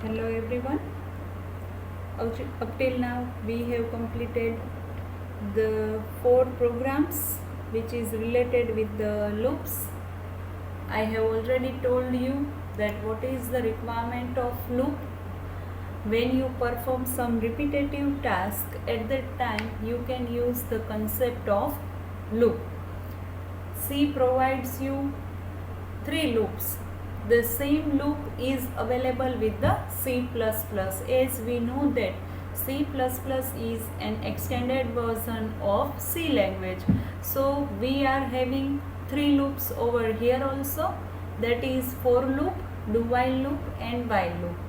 Hello everyone. Up till now we have completed the four programs which is related with the loops. I have already told you that what is the requirement of loop. When you perform some repetitive task, at that time you can use the concept of loop. C provides you three loops. The same loop is available with the C++, as we know that C++ is an extended version of C language. So we are having three loops over here also, that is for loop, do while loop and while loop.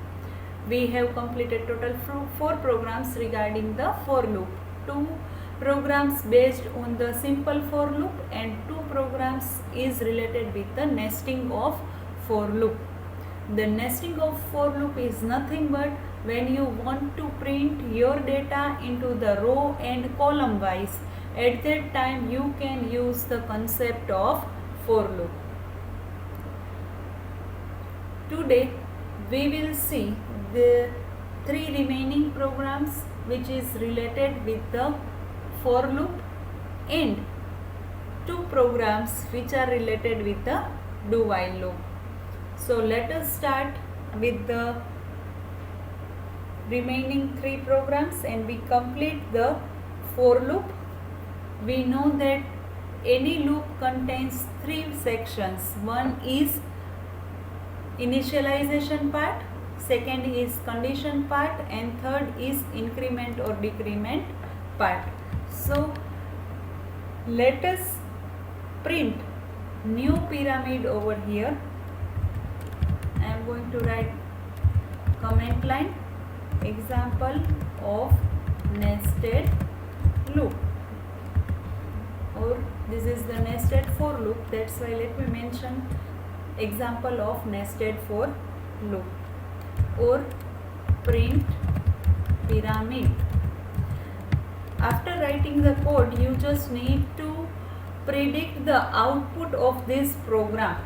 We have completed total four programs regarding the for loop. Two programs based on the simple for loop and two programs is related with the nesting of for loop. The nesting of for loop is nothing but when you want to print your data into the row and column wise, at that time you can use the concept of for loop. Today we will see the three remaining programs which is related with the for loop and two programs which are related with the do while loop. So let us start with the remaining three programs and we complete the for loop. We know that any loop contains three sections. One is initialization part, second is condition part, and third is increment or decrement part. So let us print new pyramid over here. I am going to write comment line example of nested loop, or this is the nested for loop, that's why let me mention example of nested for loop, or print pyramid. After writing the code, you just need to predict the output of this program,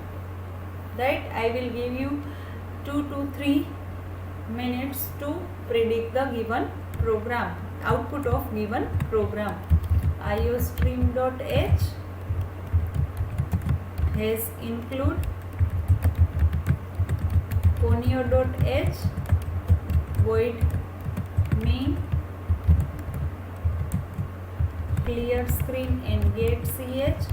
right? I will give you 2 to 3 minutes to predict the given program, output of given program. iostream.h has include conio.h void main clear screen and get ch.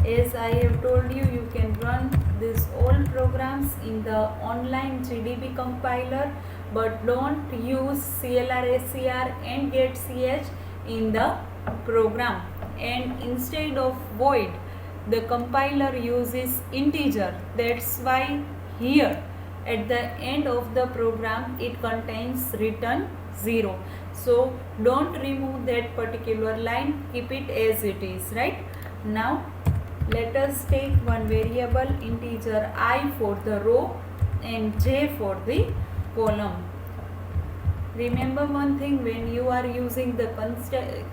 As I have told you, you can run these all programs in the online GDB compiler, but don't use CLR, SCR and get ch in the program, and instead of void the compiler uses integer. That's why here at the end of the program it contains return 0. So don't remove that particular line, keep it as it is, right? Now let us take one variable integer I for the row and j for the column. Remember one thing, when you are using the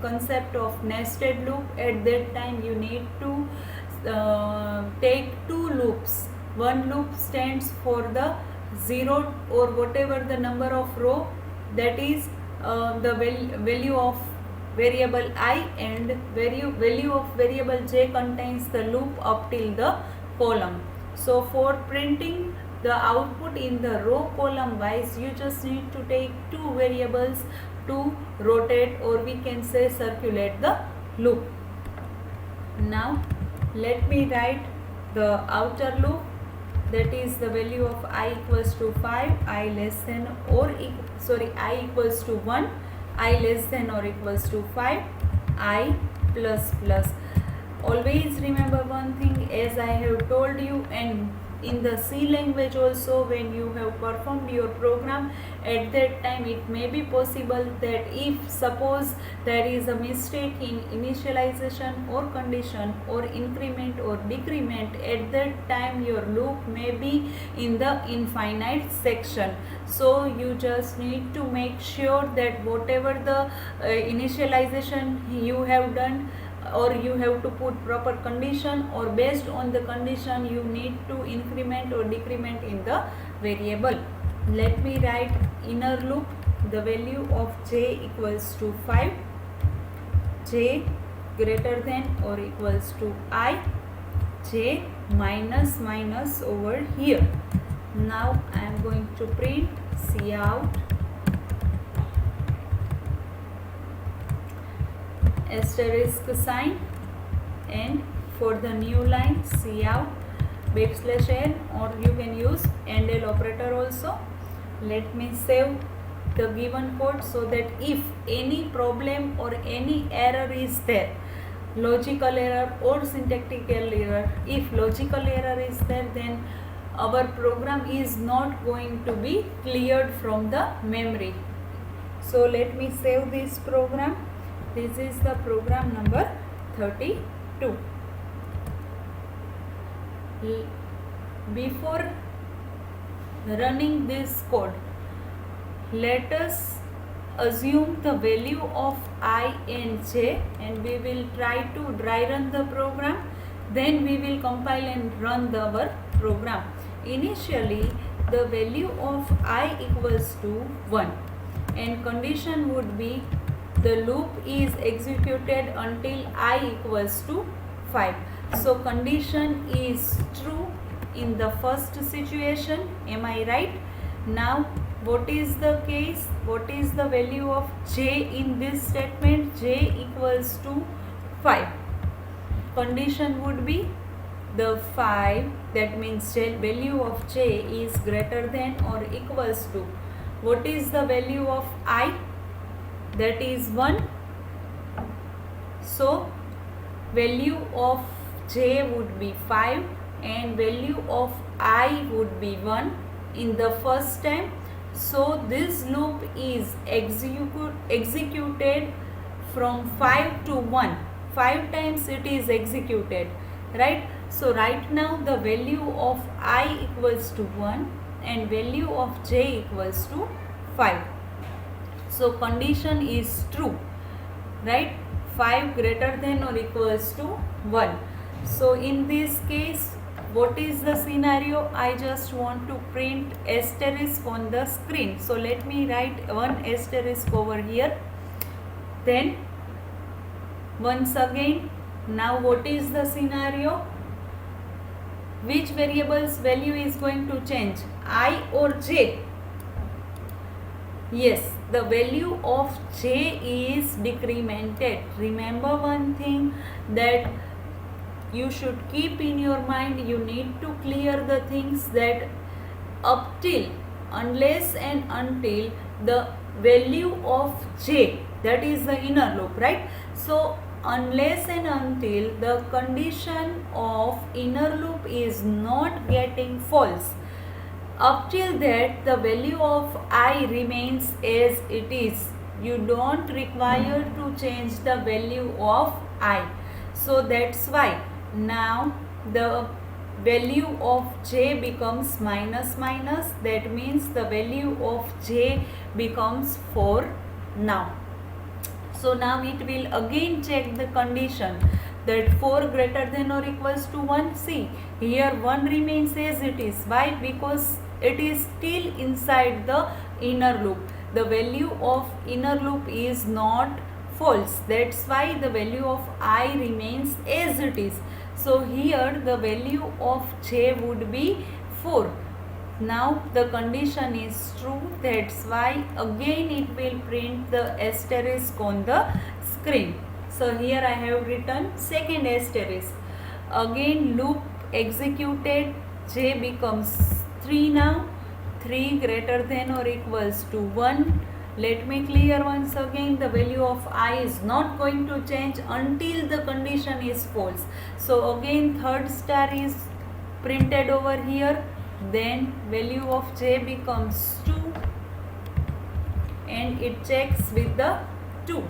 concept of nested loop, at that time you need to take two loops. One loop stands for the 0 or whatever the number of row, that is the value of variable I, and value of variable j contains the loop up till the column. So for printing the output in the row column wise, you just need to take two variables to rotate, or we can say circulate the loop. Now let me write the outer loop, that is the value of I equals to 5, I less than or I equals to 1, I less than or equals to 5, I plus plus. Always remember one thing, as I have told you, and in the C language also, when you have performed your program, at that time it may be possible that if suppose there is a mistake in initialization or condition or increment or decrement, at that time your loop may be in the infinite section. So you just need to make sure that whatever the initialization you have done, or you have to put proper condition, or based on the condition you need to increment or decrement in the variable. Let me write inner loop. The value of j equals to 5, j greater than or equals to I, j minus minus over here. Now I am going to print cout asterisk sign, and for the new line cout \n, or you can use AND operator also. Let me save the given code so that if any problem or any error is there, logical error or syntactical error, if logical error is there, then our program is not going to be cleared from the memory. So let me save this program. This is the program number 32. Before running this code, let us assume the value of I and j, and we will try to dry run the program. Then we will compile and run our program. Initially, the value of I equals to 1, and condition would be the loop is executed until I equals to 5. So condition is true in the first situation. Am I right? Now what is the case? What is the value of j in this statement? J equals to 5. Condition would be the 5, that means value of j is greater than or equals to, what is the value of I? That is 1. So value of j would be 5 and value of I would be 1 in the first time. So this loop is executed from 5 to 1. 5 times it is executed, right? So right now the value of I equals to 1 and value of j equals to 5. So condition is true, right? 5 greater than or equals to 1. So in this case, what is the scenario? I just want to print asterisk on the screen. So let me write one asterisk over here. Then once again, now what is the scenario? Which variable's value is going to change? I or j? Yes, the value of j is decremented. Remember one thing that you should keep in your mind. You need to clear the things that up till, unless and until the value of j, that is the inner loop, right? So unless and until the condition of inner loop is not getting false, up till that the value of I remains as it is. You don't require to change the value of I. So that's why now the value of j becomes minus minus. That means the value of j becomes 4 now. So now it will again check the condition that 4 greater than or equals to 1. See, here 1 remains as it is. Why? Because it is still inside the inner loop. The value of inner loop is not false. That's why the value of I remains as it is. So here the value of j would be 4. Now the condition is true. That's why again it will print the asterisk on the screen. So here I have written second asterisk. Again loop executed, j becomes 3 now. 3 greater than or equals to 1. Let me clear once again. The value of I is not going to change until the condition is false. So again third star is printed over here. Then value of j becomes 2 and it checks with the 2.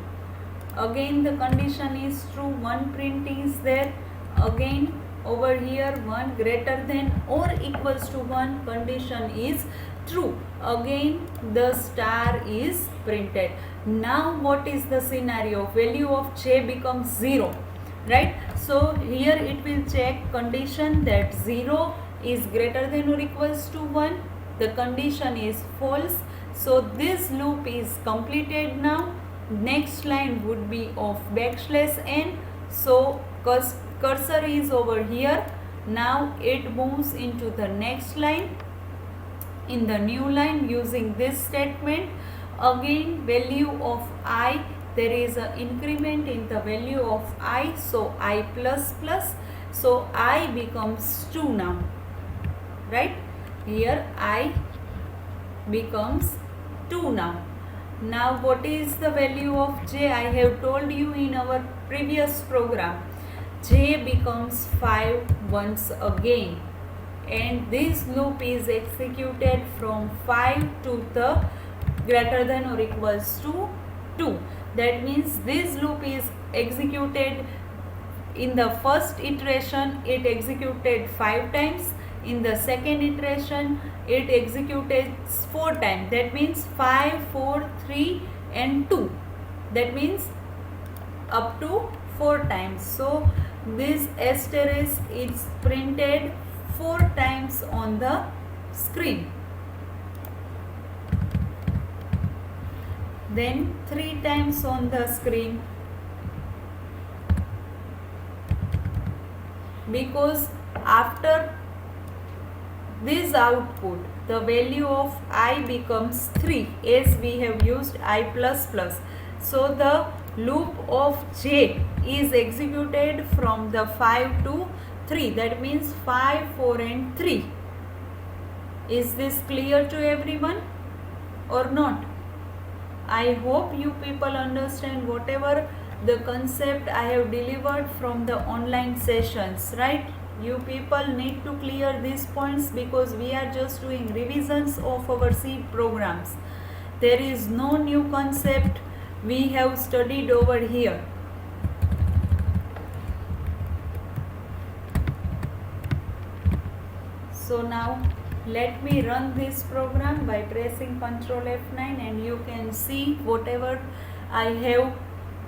Again the condition is true. 1 print is there. Again over here 1 greater than or equals to 1, condition is true. Again the star is printed. Now what is the scenario? Value of j becomes 0, right? So here it will check condition that 0 is greater than or equals to 1. the condition is false. So this loop is completed now. Next line would be of \n. So cursor is over here. Now it moves into the next line. In the new line, using this statement, again value of I, there is an increment in the value of I, so I plus plus, so I becomes 2 now, right? Here I becomes 2 now. Now what is the value of J? I have told you in our previous program, J becomes 5 once again, and this loop is executed from 5 to the greater than or equals to 2. That means this loop is executed in the first iteration, it executed 5 times. In the second iteration, it executed 4 times. That means 5, 4, 3 and 2. That means up to 4 times. So this asterisk is printed 4 times on the screen. Then 3 times on the screen, because after this output the value of I becomes 3 as we have used I plus plus. So the loop of J is executed from the 5 to 3. That means 5, 4 and 3. Is this clear to everyone or not? I hope you people understand whatever the concept I have delivered from the online sessions, right? You people need to clear these points because we are just doing revisions of our C programs. There is no new concept we have studied over here. So now let me run this program by pressing Ctrl F9, and you can see whatever I have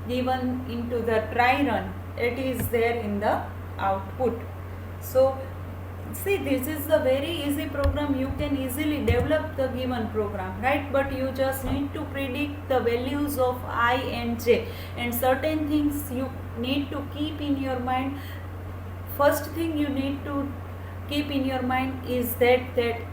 given into the try run, it is there in the output. So see, this is a very easy program. You can easily develop the given program, right? But you just need to predict the values of I and J, and certain things you need to keep in your mind. First thing you need to keep in your mind is that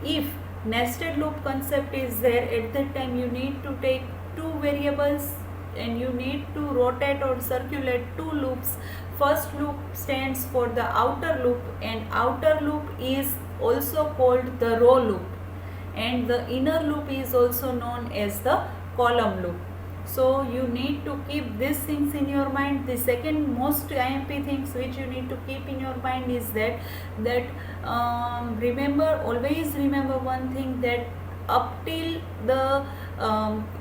if nested loop concept is there, at that time you need to take 2 variables and you need to rotate or circulate 2 loops. First loop stands for the outer loop, and outer loop is also called the row loop, and the inner loop is also known as the column loop. So you need to keep these things in your mind. The second most IMP things which you need to keep in your mind is that remember, always remember one thing, that up till the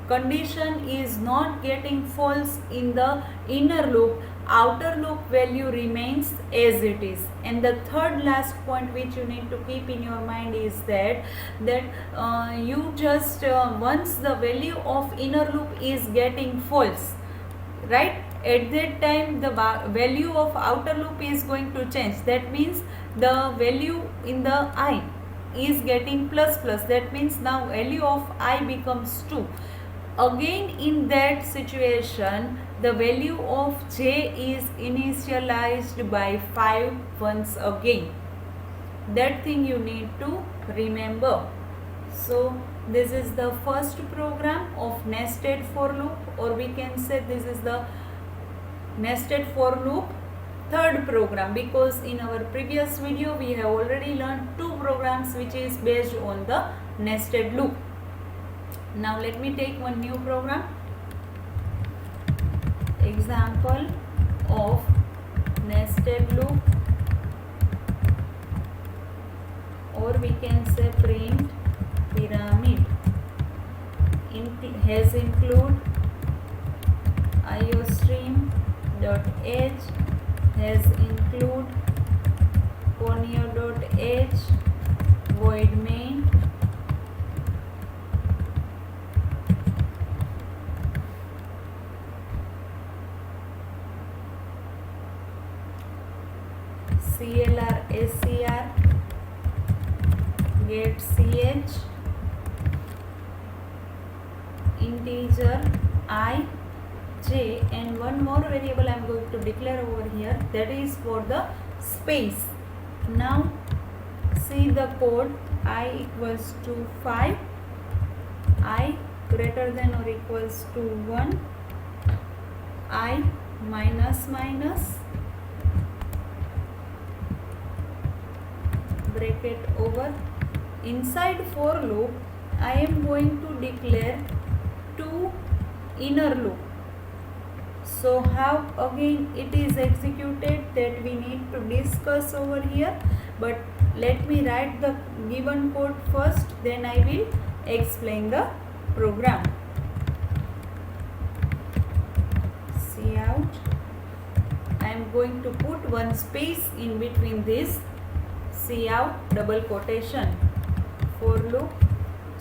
condition is not getting false in the inner loop, outer loop value remains as it is. And the third last point which you need to keep in your mind is that you just once the value of inner loop is getting false, right, at that time the value of outer loop is going to change. That means the value in the I is getting plus plus. That means now value of I becomes 2. Again in that situation, the value of J is initialized by 5 once again. That thing you need to remember. So this is the first program of nested for loop, or we can say this is the nested for loop third program, because in our previous video we have already learned 2 programs which is based on the nested loop. Now let me take one new program. Example of nested loop, or we can say print pyramid, has include iostream.h, has include conio.h, void main, clr scr, get ch, integer I, j, and one more variable I am going to declare over here, that is for the space. Now see the code. I equals to 5, I greater than or equals to 1, I minus minus, bracket over. Inside for loop I am going to declare 2 inner loop. So how again it is executed, that we need to discuss over here, but let me write the given code first, then I will explain the program. See out, I am going to put one space in between this. See out, double quotation. For loop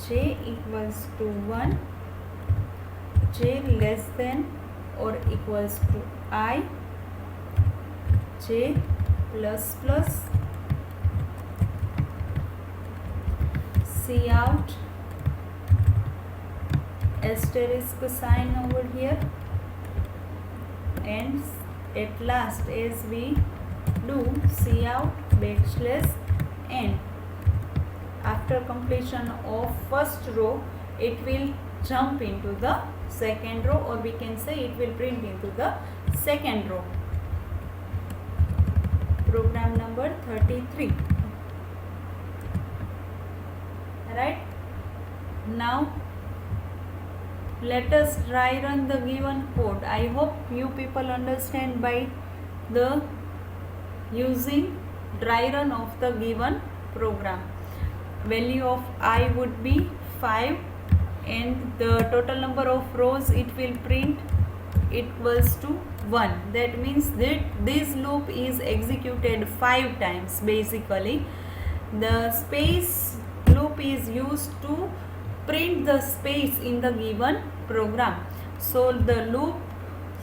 j equals to 1, j less than or equals to I, j plus plus. See out, asterisk sign over here, and at last as we do, see out backslash n. After completion of first row, it will jump into the second row, or we can say it will print into the second row. Program number 33. Right? Now let us try run the given code. I hope you people understand by the using dry run of the given program. Value of I would be 5, and the total number of rows it will print equals to 1. That means that this loop is executed 5 times. Basically the space loop is used to print the space in the given program. So the loop,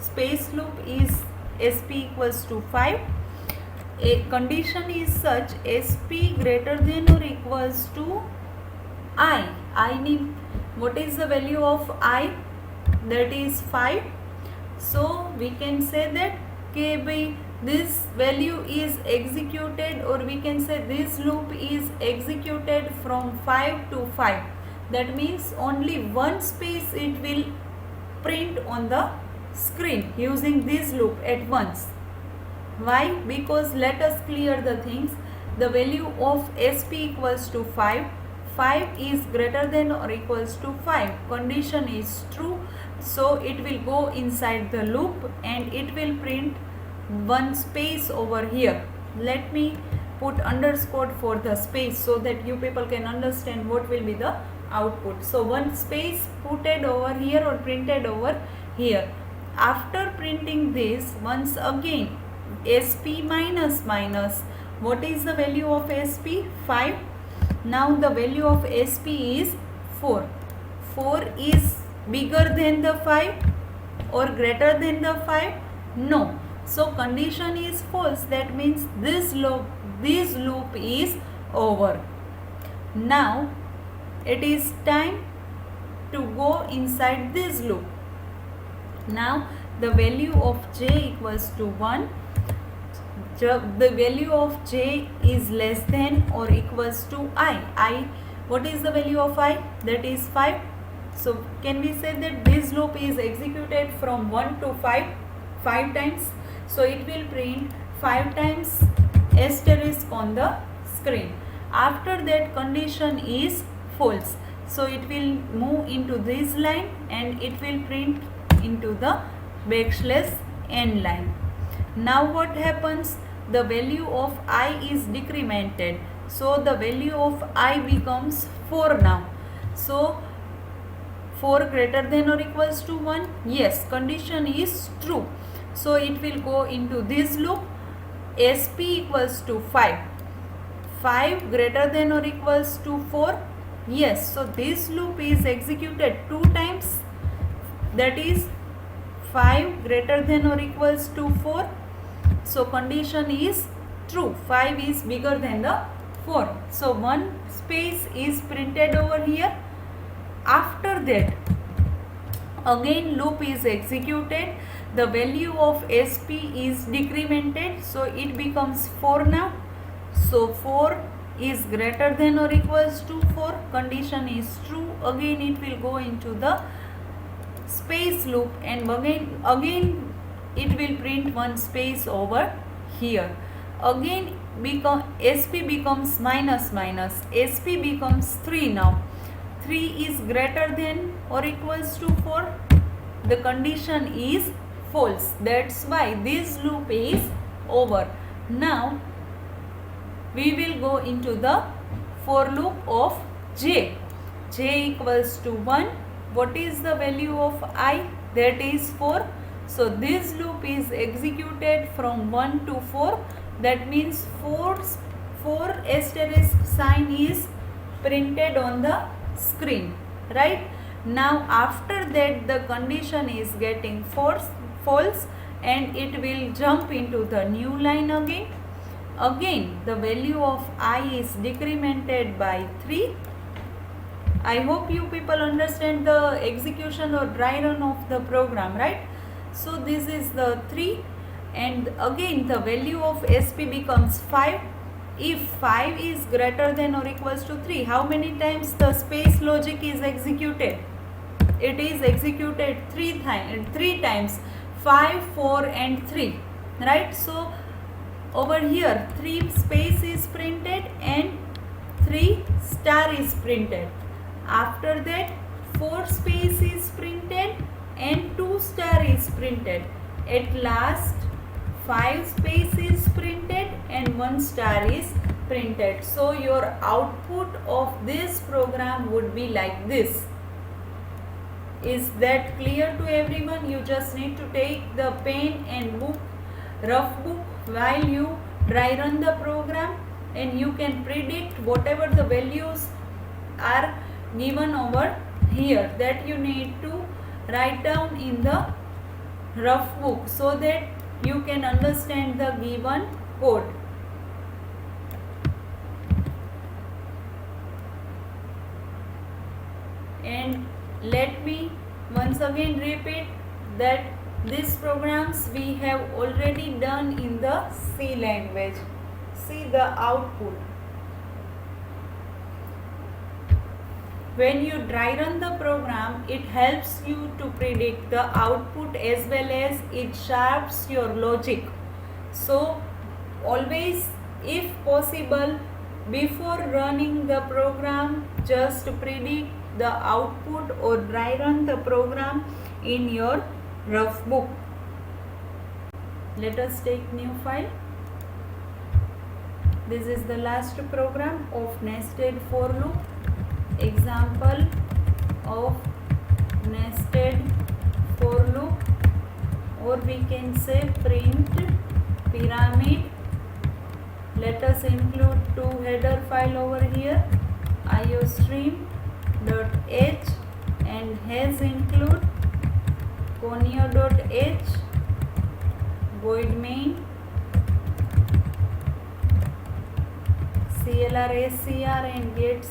space loop is sp equals to 5. A condition is such sp greater than or equals to I need, what is the value of I? That is 5. So we can say that kb, this value is executed, or we can say this loop is executed from 5 to 5. That means only one space it will print on the screen using this loop at once. Why? Because let us clear the things. The value of sp equals to 5. 5 is greater than or equals to 5. Condition is true. So it will go inside the loop and it will print one space over here. Let me put underscore for the space so that you people can understand what will be the output. So one space putted over here or printed over here. After printing this, once again sp minus minus, what is the value of sp? 5. Now the value of sp is 4. 4 is bigger than the 5 or greater than the 5? No. So condition is false. That means this loop is over. Now it is time to go inside this loop. Now the value of j equals to 1. The value of j is less than or equals to I. What is the value of I? That is 5. So can we say that this loop is executed from 1 to 5 times? So it will print 5 times asterisk on the screen. After that condition is false. So it will move into this line and it will print into the backslash n line. Now what happens? The value of I is decremented. So the value of I becomes 4 now. So 4 greater than or equals to 1? Yes, condition is true. So it will go into this loop. sp equals to 5. 5 greater than or equals to 4? Yes, so this loop is executed 2 times. That is 5 greater than or equals to 4. So condition is true. 5 is bigger than the 4. So one space is printed over here. After that, Again loop is executed, the value of SP is decremented, so it becomes 4 now. So 4 is greater than or equals to 4, condition is true. Again it will go into the space loop, and again it will print one space over here. Again SP becomes minus minus, SP becomes 3 now. 3 is greater than or equals to 4, the condition is false. That's why this loop is over. Now we will go into the for loop of j. J equals to 1. What is the value of I? That is 4. So this loop is executed from 1 to 4. That means 4 asterisk sign is printed on the screen, right? Now after that the condition is getting false and it will jump into the new line again. Again the value of I is decremented by 3. I hope you people understand the execution or dry run of the program, right? So this is the 3, and again the value of SP becomes 5. If 5 is greater than or equals to 3, how many times the space logic is executed? It is executed 3 times, 5, 4 and 3, right? So over here 3 space is printed and 3 star is printed. After that 4 space is printed and 2 star is printed. At last 5 space is printed and 1 star is printed. So your output of this program would be like this. Is that clear to everyone? You just need to take the pen and book, rough book, while you dry run the program, and you can predict whatever the values are given over here, that you need to write down in the rough book so that you can understand the given code. And let me once again repeat that these programs we have already done in the C language. See the output. When you dry run the program, it helps you to predict the output as well as it sharps your logic. So always, if possible, before running the program, just predict the output or dry run the program in your rough book. Let us take new file. This is the last program of nested for loop. Example of nested for loop, or we can say print pyramid. Let us include 2 header file over here, iostream.h, and has include conio.h, void main, clr scr and get ch.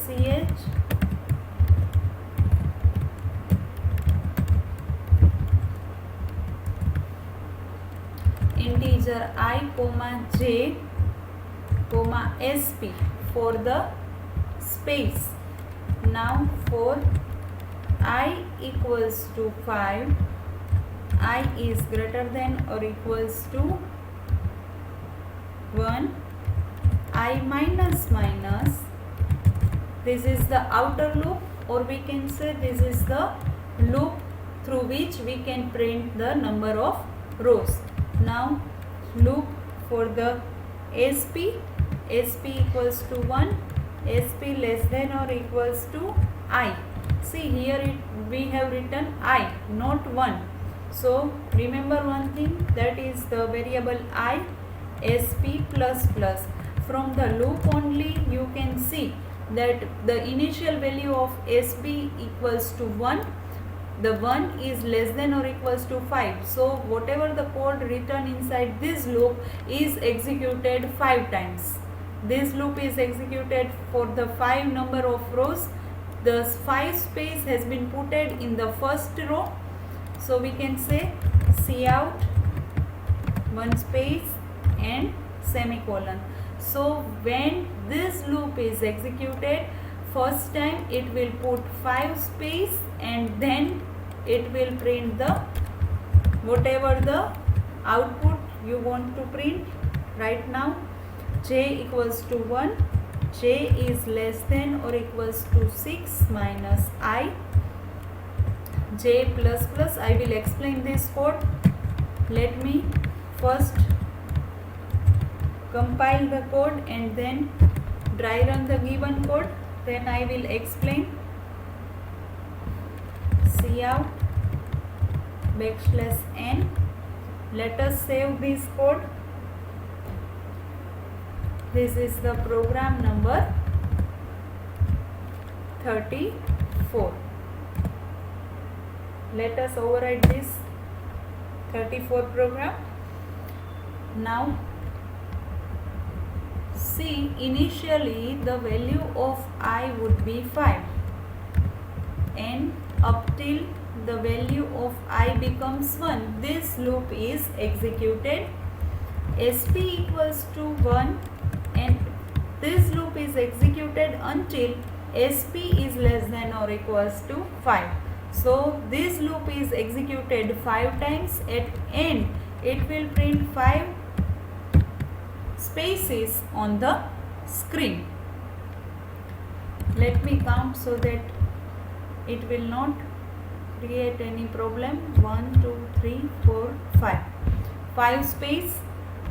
Integer I, j, sp for the space. Now for I equals to 5, I is greater than or equals to 1, I minus minus, this is the outer loop, or we can say this is the loop through which we can print the number of rows. Now loop for the SP equals to 1, SP less than or equals to I. See here we have written I, not 1. So remember one thing, that is the variable I, SP plus plus. From the loop only you can see that the initial value of SP equals to 1. The 1 is less than or equals to 5. So whatever the code written inside this loop is executed 5 times. This loop is executed for the 5 number of rows. The 5 space has been put in the first row, So we can say cout one space and semicolon. So when this loop is executed, first time it will put 5 space and then it will print the whatever the output you want to print. Right now j equals to 1, j is less than or equals to 6 minus I, j plus plus. I will explain this code. Let me first compile the code and then dry run the given code, then I will explain. Cout \n. Let us save this code. This is the program number 34. Let us override this 34 program. Now see, initially the value of I would be 5 and up till the value of I becomes 1, this loop is executed. sp equals to 1 and this loop is executed until sp is less than or equals to 5. So this loop is executed 5 times. At end it will print 5 spaces on the screen. Let me count so that it will not create any problem. 1 2 3 4 5, 5 space.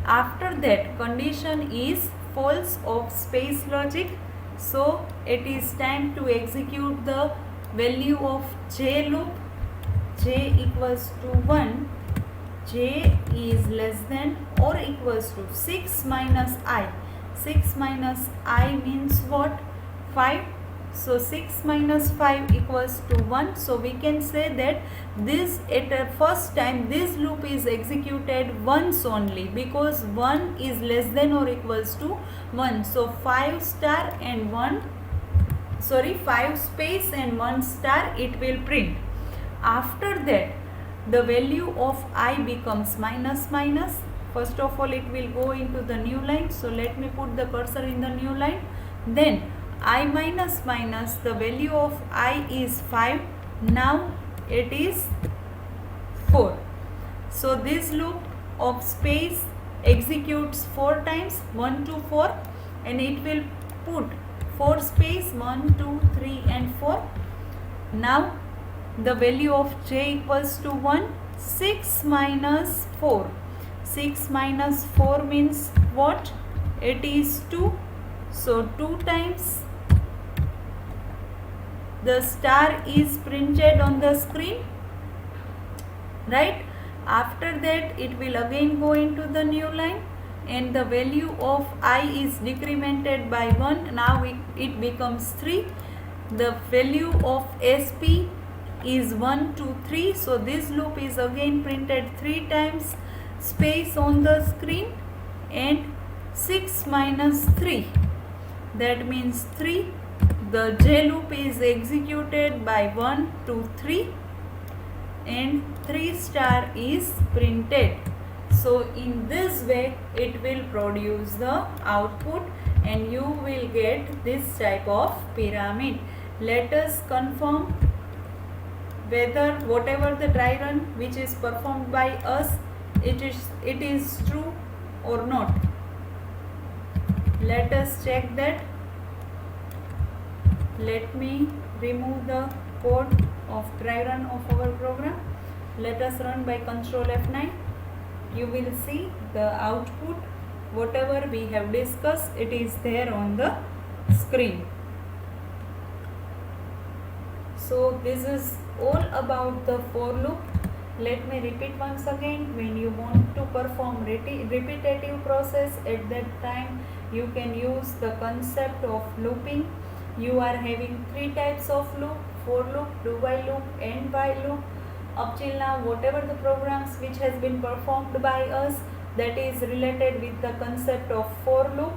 After that condition is false of space logic, so it is time to execute the value of j loop. J equals to 1, j is less than or equals to 6 minus I. 6 minus I means what? 5. So 6 minus 5 equals to 1. So we can say that this at the first time this loop is executed once only, because 1 is less than or equals to 1. So 5 star and 5 space and 1 star it will print. After that the value of I becomes minus minus. First of all it will go into the new line. So let me put the cursor in the new line. Then I minus minus, the value of I is 5. Now it is 4. So this loop of space executes 4 times, 1 to 4, and it will put 4 space 1 2 3 and 4. Now the value of j equals to 1. 6 minus 4. 6 minus 4 means what? It is 2. So 2 times the star is printed on the screen, right? After that it will again go into the new line and the value of I is decremented by 1. Now it becomes 3. The value of sp is 1 2 3. So this loop is again printed 3 times, space on the screen, and 6 minus 3, that means 3. The j loop is executed by 1 2 3 and 3 star is printed. So in this way it will produce the output and you will get this type of pyramid. Let us confirm whether whatever the dry run which is performed by us, it is true or not. Let us check that. Let me remove the code of dry run of our program. Let us run by Ctrl F9. You will see the output, whatever we have discussed, it is there on the screen. So this is all about the for loop. Let me repeat once again. When you want to perform repetitive process, at that time you can use the concept of looping. You are having 3 types of loop: for loop, do while loop, and while loop. Up till now, whatever the programs which has been performed by us, that is related with the concept of for loop.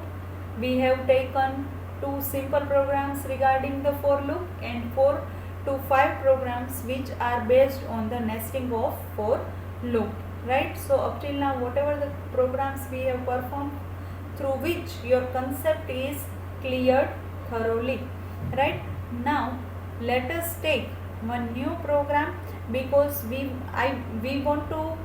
We have taken 2 simple programs regarding the for loop and 4 to 5 programs which are based on the nesting of for loop, right? So up till now whatever the programs we have performed, through which your concept is cleared thoroughly, right? Now let us take one new program, because we want to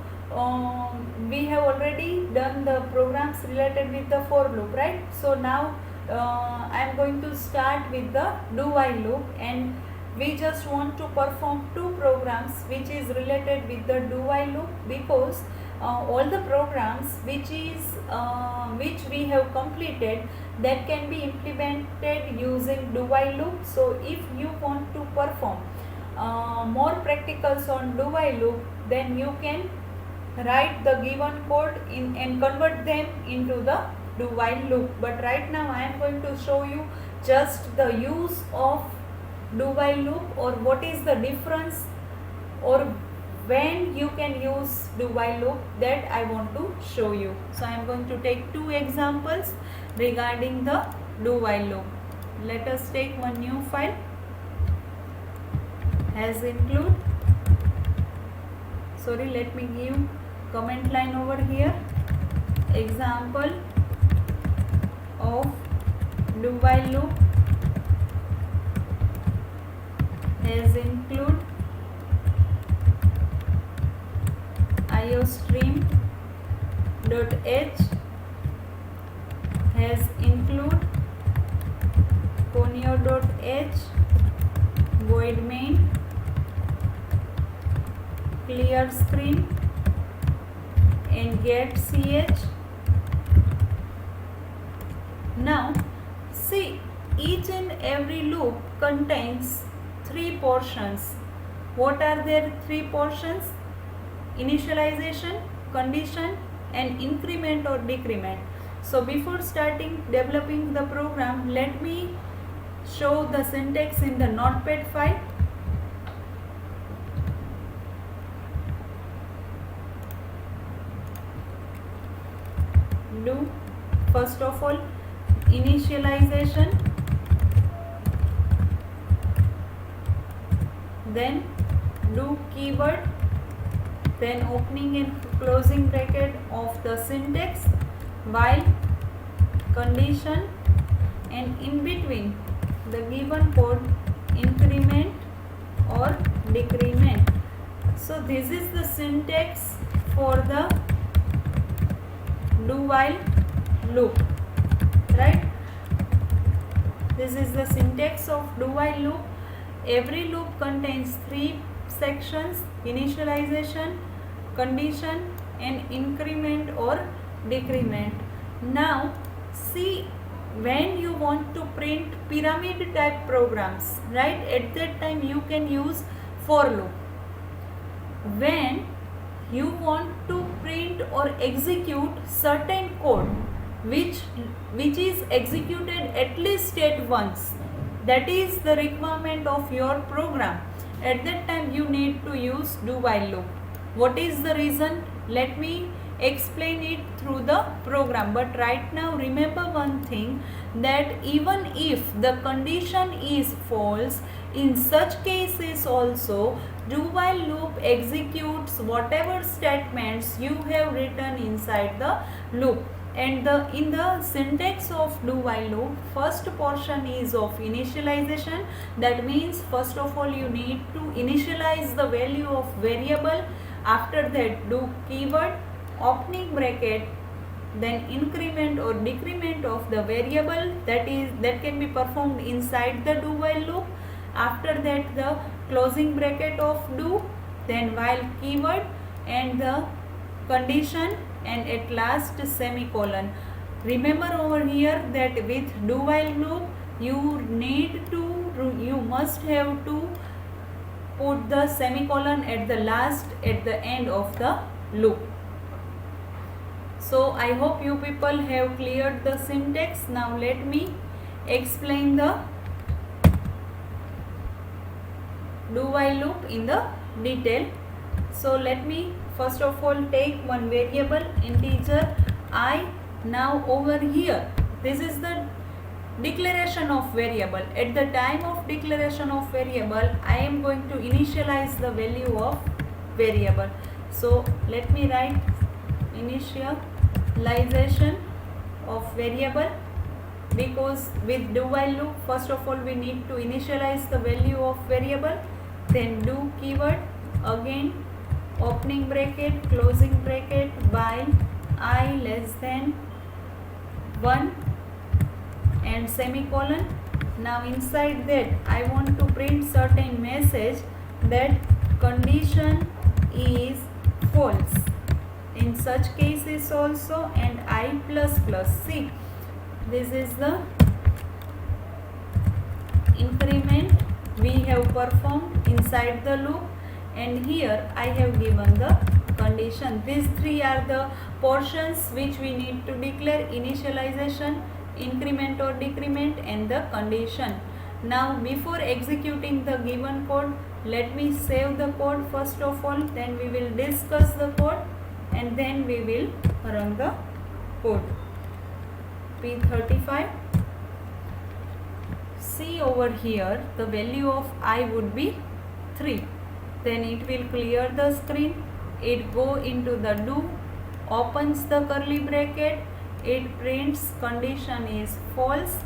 we have already done the programs related with the for loop, right? So now I am going to start with the do while loop, and we just want to perform 2 programs which is related with the do while loop, because all the programs which we have completed, that can be implemented using do while loop. So if you want to perform more practicals on do while loop, then you can write the given code in and convert them into the do while loop. But right now I am going to show you just the use of do while loop, or what is the difference, or when you can use do while loop, that I want to show you. So I am going to take 2 examples regarding the do while loop. Let us take one new file as include, sorry, let me give comment line over here, example of do while loop as include iostream.h has include conio.h void main clear screen and get ch. Now see, each and every loop contains 3 portions. What are their 3 portions? Initialization, condition and increment or decrement. So before starting developing the program, let me show the syntax in the notepad file. Do first of all initialization, then do keyword, then opening and closing bracket of the syntax, while condition, and in between the given code increment or decrement. So this is the syntax for the do while loop, right? This is the syntax of do while loop. Every loop contains 3 sections: initialization, condition and increment or decrement. Now see, when you want to print pyramid type programs, right, at that time you can use for loop. When you want to print or execute certain code which is executed at least at once, that is the requirement of your program, at that time you need to use do while loop. What is the reason? Let me explain it through the program. But right now remember one thing, that even if the condition is false, in such cases also do while loop executes whatever statements you have written inside the loop. And in the syntax of do while loop, first portion is of initialization. That means first of all you need to initialize the value of variable. After that do keyword, opening bracket, then increment or decrement of the variable, that can be performed inside the do while loop. After that the closing bracket of do, then while keyword and the condition, and at last semicolon. Remember over here that with do while loop you must have to put the semicolon at the end of the loop. So I hope you people have cleared the syntax. Now let me explain the do while loop in the detail. So let me first of all take one variable integer I. Now over here, this is the declaration of variable. At the time of declaration of variable, I am going to initialize the value of variable. So let me write initialization of variable, because with do while loop, first of all we need to initialize the value of variable, then do keyword, again opening bracket, closing bracket, while I less than 1 and semicolon. Now inside that I want to print certain message that condition is false. In such cases also, and I plus plus. See, this is the increment we have performed inside the loop, and here I have given the condition. These three are the portions which we need to declare: initialization, increment or decrement, and the condition. Now before executing the given code, let me save the code first of all, then we will discuss the code and then we will run the code. P35. See over here, the value of I would be 3. Then it will clear the screen. It go into the do, opens the curly bracket, it prints condition is false,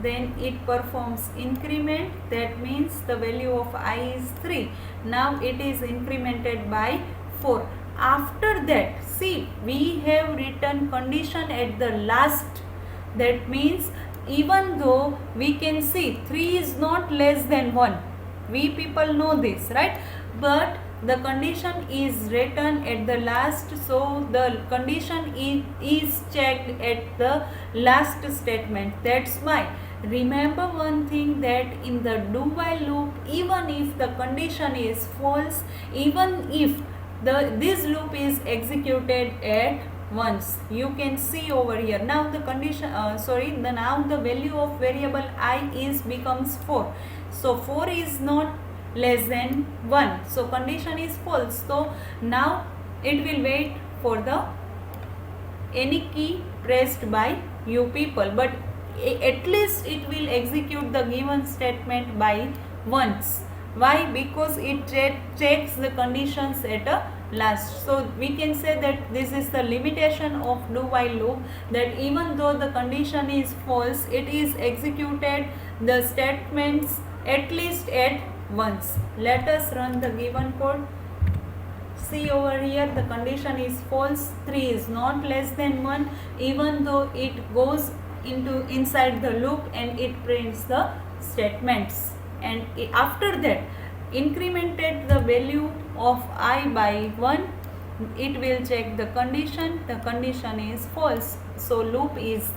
then it performs increment, that means the value of I is 3. Now it is incremented by 4. After that, see, we have written condition at the last. That means even though we can see 3 is not less than 1, we people know this, right? But the condition is written at the last, so the condition is checked at the last statement. That's why remember one thing, that in the do while loop, even if the condition is false, even if this loop is executed at once, you can see over here. Now the condition now the value of variable I is becomes 4. So 4 is not less than 1, so condition is false. So now it will wait for the any key pressed by you people, but at least it will execute the given statement by once. Why? Because it checks the conditions at a last. So we can say that this is the limitation of do while loop, that even though the condition is false, it is executed the statements at least at once. Let us run the given code. See over here, the condition is false, 3 is not less than 1, even though it goes into inside the loop and it prints the statements, and after that incremented the value of I by 1, it will check the condition is false, so loop is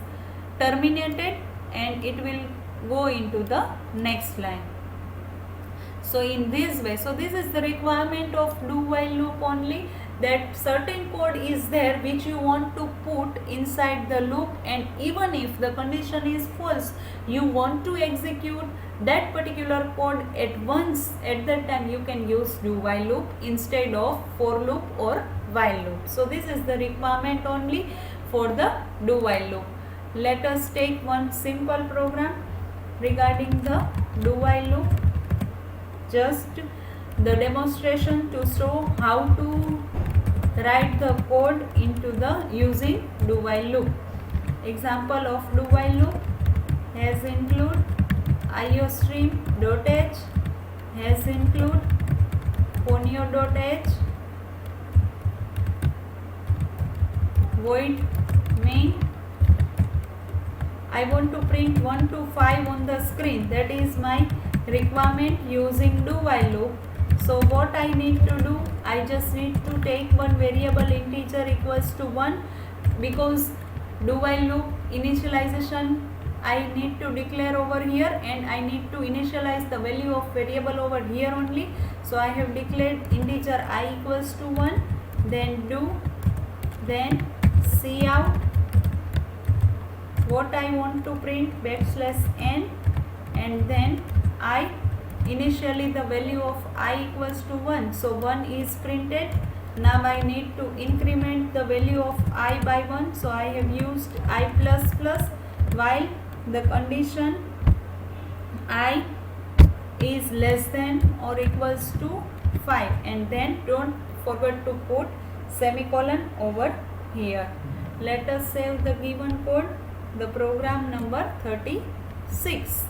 terminated and it will go into the next line. So in this way, so this is the requirement of do while loop only, that certain code is there which you want to put inside the loop, and even if the condition is false, you want to execute that particular code at once. At that time you can use do while loop instead of for loop or while loop. So this is the requirement only for the do while loop. Let us take one simple program regarding the do while loop, just the demonstration to show how to write the code into the using do while loop. Example of do while loop has include iostream.h, has include ponyo.h, void main. I want to print 1 to 5 on the screen, that is my requirement using do while loop. So what I need to do, I just need to take one variable integer equals to 1, because do while loop initialization I need to declare over here, and I need to initialize the value of variable over here only. So I have declared integer I equals to 1, then do, then cout, what I want to print \n, and then I, initially the value of I equals to 1, so 1 is printed. Now I need to increment the value of I by 1, so I have used I plus plus, while the condition I is less than or equals to 5, and then don't forget to put semicolon over here. Let us save the given code, the program number 36.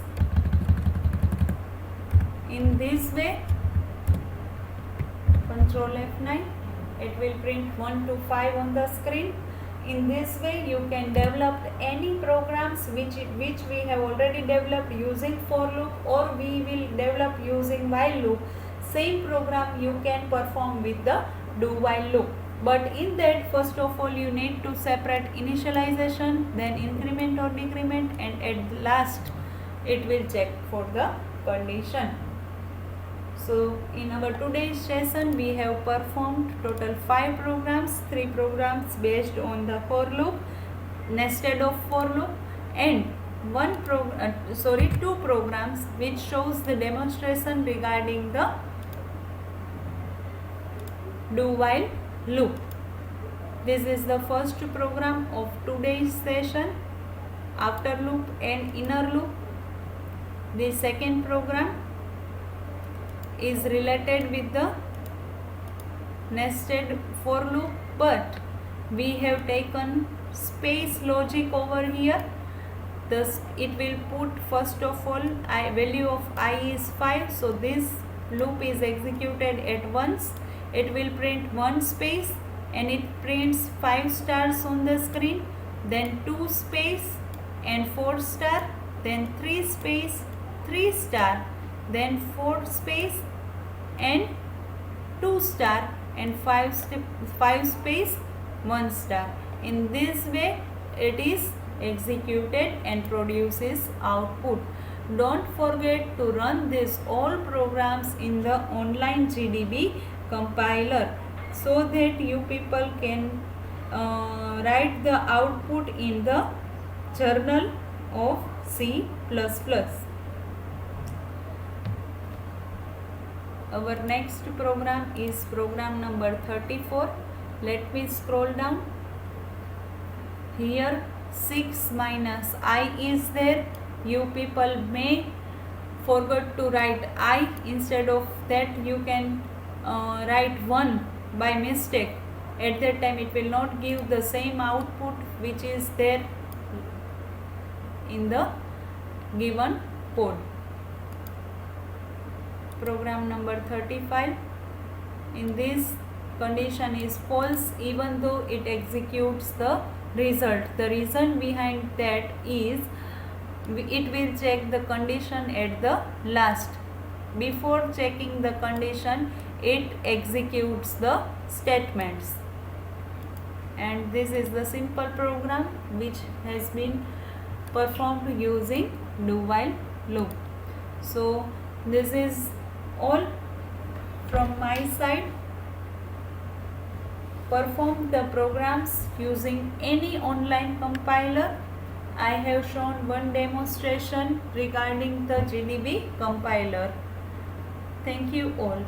In this way, Control F9, it will print 1 to 5 on the screen. In this way you can develop any programs which we have already developed using for loop, or we will develop using while loop. Same program you can perform with the do while loop, but in that first of all you need to separate initialization, then increment or decrement, and at last it will check for the condition. So in our today's session we have performed total 5 programs, 3 programs based on the for loop, nested of for loop, and 2 programs which shows the demonstration regarding the do while loop. This is the first program of today's session, outer loop and inner loop. The second program is related with the nested for loop, but we have taken space logic over here. Thus it will put first of all value of I is 5, so this loop is executed at once. It will print 1 space and it prints 5 stars on the screen, then 2 space and 4 star, then 3 space, 3 star, then 4 space and 2 star, and 5 space 1 star. In this way it is executed and produces output. Don't forget to run these all programs in the online GDB compiler so that you people can write the output in the journal of C++. Our next program is program number 34. Let me scroll down. Here 6 minus I is there. You people may forget to write I. Instead of that you can write 1 by mistake. At that time it will not give the same output which is there in the given code. Program number 35. In this, condition is false even though it executes the result. The reason behind that is it will check the condition at the last. Before checking the condition, it executes the statements. And this is the simple program which has been performed using do while loop. So this is all from my side. Perform the programs using any online compiler. I have shown one demonstration regarding the GDB compiler. Thank you all.